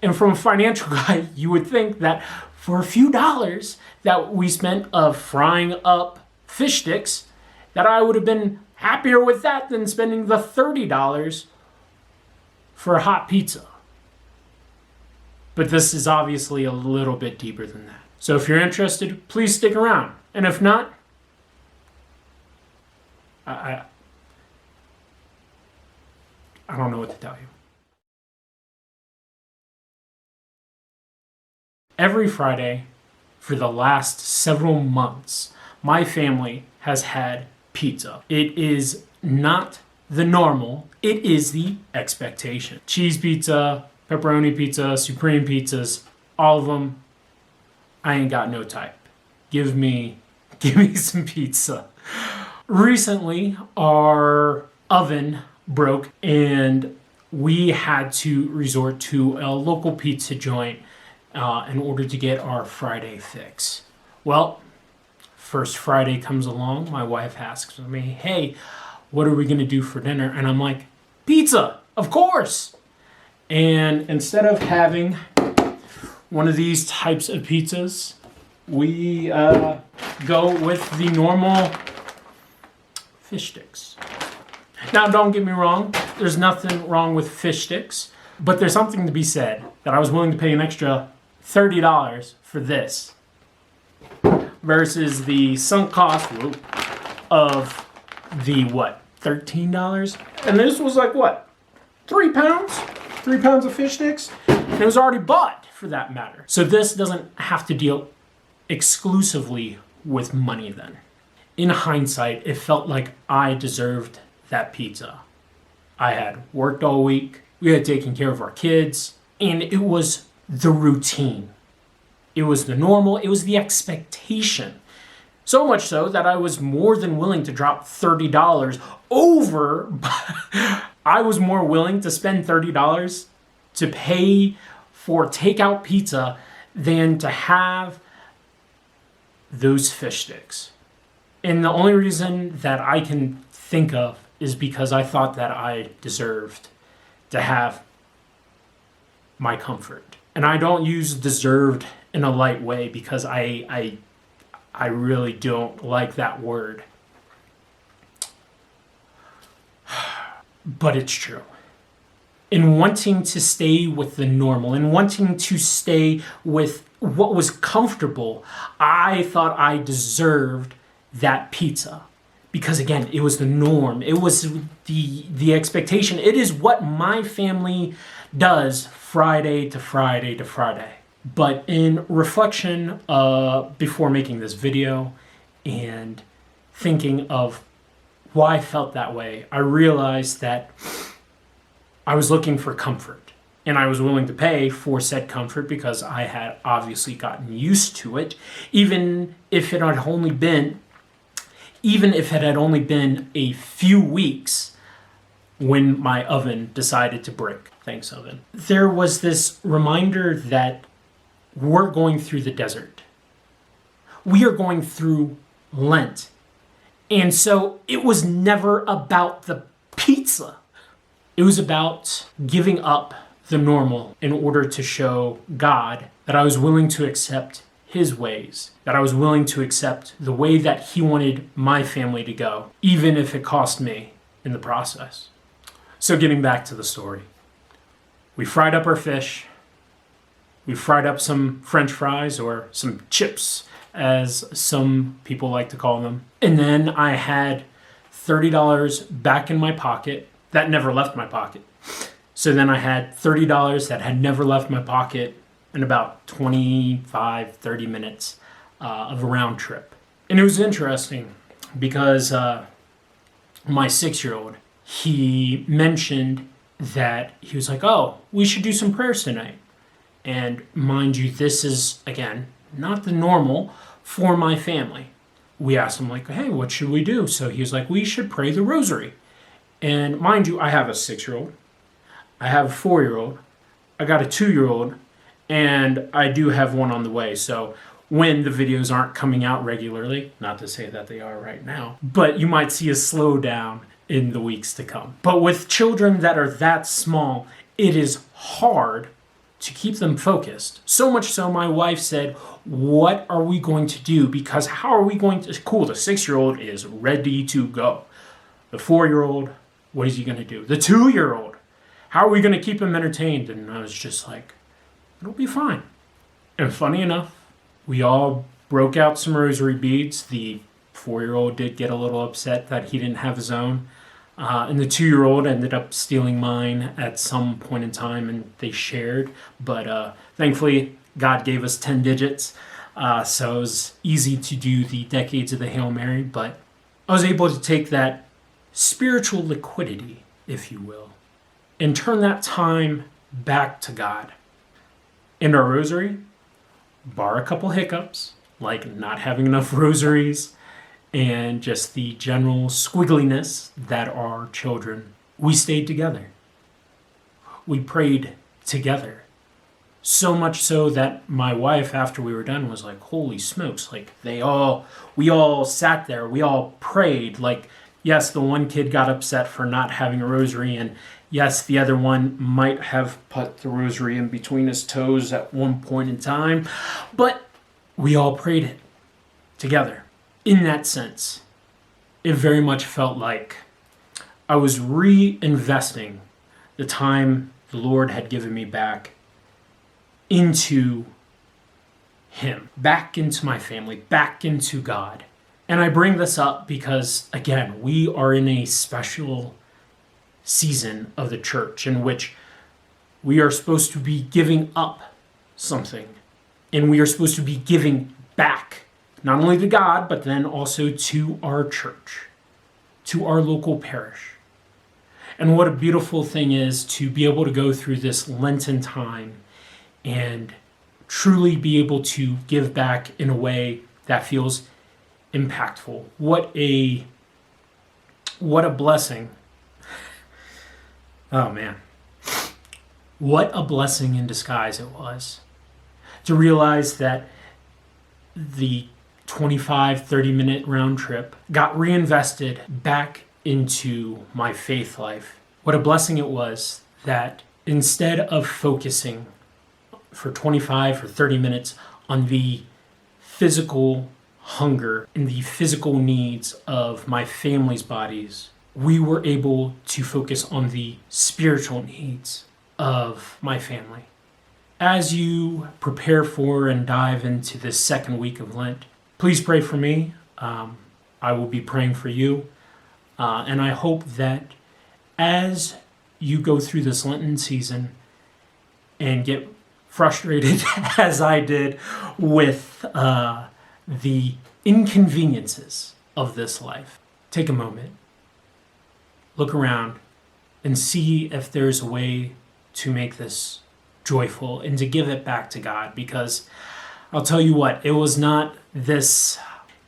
And from a financial guy, you would think that for a few dollars that we spent of frying up fish sticks, that I would have been happier with that than spending the $30 for a hot pizza. But this is obviously a little bit deeper than that. So if you're interested, please stick around. And if not, I don't know what to tell you. Every Friday for the last several months, my family has had pizza. It is not the normal, it is the expectation. Cheese pizza, pepperoni pizza, supreme pizzas, all of them. I ain't got no type. Give me some pizza. Recently, our oven broke and we had to resort to a local pizza joint in order to get our Friday fix. Well, first Friday comes along, my wife asks me, hey, what are we gonna do for dinner? And I'm like, pizza, of course. And instead of having one of these types of pizzas, we go with the normal fish sticks. Now, don't get me wrong, there's nothing wrong with fish sticks, but there's something to be said that I was willing to pay an extra $30 for this versus the sunk cost of the $13? And this was like what? 3 pounds? 3 pounds of fish sticks? And it was already bought for that matter. So this doesn't have to deal exclusively with money then. In hindsight, it felt like I deserved that pizza. I had worked all week, we had taken care of our kids, and it was the routine. It was the normal, it was the expectation. So much so that I was more than willing to drop $30 over. I was more willing to spend $30 to pay for takeout pizza than to have those fish sticks. And the only reason that I can think of is because I thought that I deserved to have my comfort. And I don't use deserved in a light way because I really don't like that word. But it's true. In wanting to stay with the normal, in wanting to stay with what was comfortable, I thought I deserved that pizza. Because again, it was the norm. It was the expectation. It is what my family does Friday to Friday to Friday. But in reflection, before making this video and thinking of why I felt that way, I realized that I was looking for comfort. And I was willing to pay for said comfort because I had obviously gotten used to it, even if it had only been a few weeks when my oven decided to break. Thanks, oven. There was this reminder that we're going through the desert. We are going through Lent. And so it was never about the pizza. It was about giving up the normal in order to show God that I was willing to accept His ways, that I was willing to accept the way that He wanted my family to go, even if it cost me in the process. So getting back to the story, we fried up our fish, we fried up some French fries or some chips, as some people like to call them, and then I had $30 back in my pocket that never left my pocket. So then I had $30 that had never left my pocket in about 25, 30 minutes of a round trip. And it was interesting because my 6-year-old, he mentioned that he was like, oh, we should do some prayers tonight. And mind you, this is, again, not the normal for my family. We asked him like, hey, what should we do? So he was like, we should pray the rosary. And mind you, I have a 6-year-old, I have a 4-year-old, I got a 2-year-old, and I do have one on the way. So when the videos aren't coming out regularly, not to say that they are right now, but you might see a slowdown in the weeks to come. But with children that are that small, it is hard to keep them focused. So much so, my wife said, what are we going to do? Because how are we going to, cool, the 6-year-old is ready to go. The 4-year-old, what is he going to do? The 2-year-old, how are we going to keep him entertained? And I was just like, it'll be fine. And funny enough, we all broke out some rosary beads. The 4-year-old did get a little upset that he didn't have his own. And the 2-year-old ended up stealing mine at some point in time, and they shared. But thankfully, God gave us 10 digits, so it was easy to do the decades of the Hail Mary. But I was able to take that spiritual liquidity, if you will, and turn that time back to God. In our rosary, bar a couple hiccups, like not having enough rosaries, and just the general squiggliness that are children, we stayed together. We prayed together. So much so that my wife, after we were done, was like, holy smokes, like we all sat there, we all prayed. Like, yes, the one kid got upset for not having a rosary, and yes, the other one might have put the rosary in between his toes at one point in time, but we all prayed it together. In that sense, it very much felt like I was reinvesting the time the Lord had given me back into Him, back into my family, back into God. And I bring this up because, again, we are in a special season of the church in which we are supposed to be giving up something, and we are supposed to be giving back. Not only to God, but then also to our church, to our local parish. And what a beautiful thing is to be able to go through this Lenten time and truly be able to give back in a way that feels impactful. What a blessing. Oh man. What a blessing in disguise it was to realize that the 25-30-minute round trip got reinvested back into my faith life. What a blessing it was that instead of focusing for 25 or 30 minutes on the physical hunger and the physical needs of my family's bodies, we were able to focus on the spiritual needs of my family. As you prepare for and dive into this second week of Lent, please pray for me. I will be praying for you. And I hope that as you go through this Lenten season and get frustrated, as I did, with the inconveniences of this life, take a moment, look around, and see if there's a way to make this joyful and to give it back to God. Because I'll tell you what, it was not this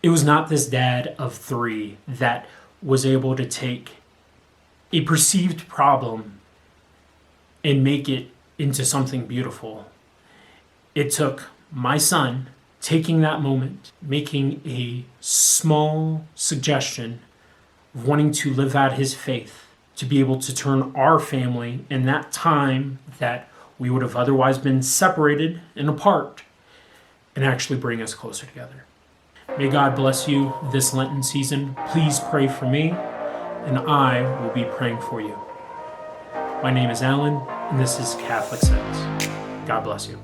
dad of 3 that was able to take a perceived problem and make it into something beautiful. It took my son taking that moment, making a small suggestion of wanting to live out his faith, to be able to turn our family in that time that we would have otherwise been separated and apart, and actually bring us closer together. May God bless you this Lenten season. Please pray for me, and I will be praying for you. My name is Alan, and this is Catholic Sense. God bless you.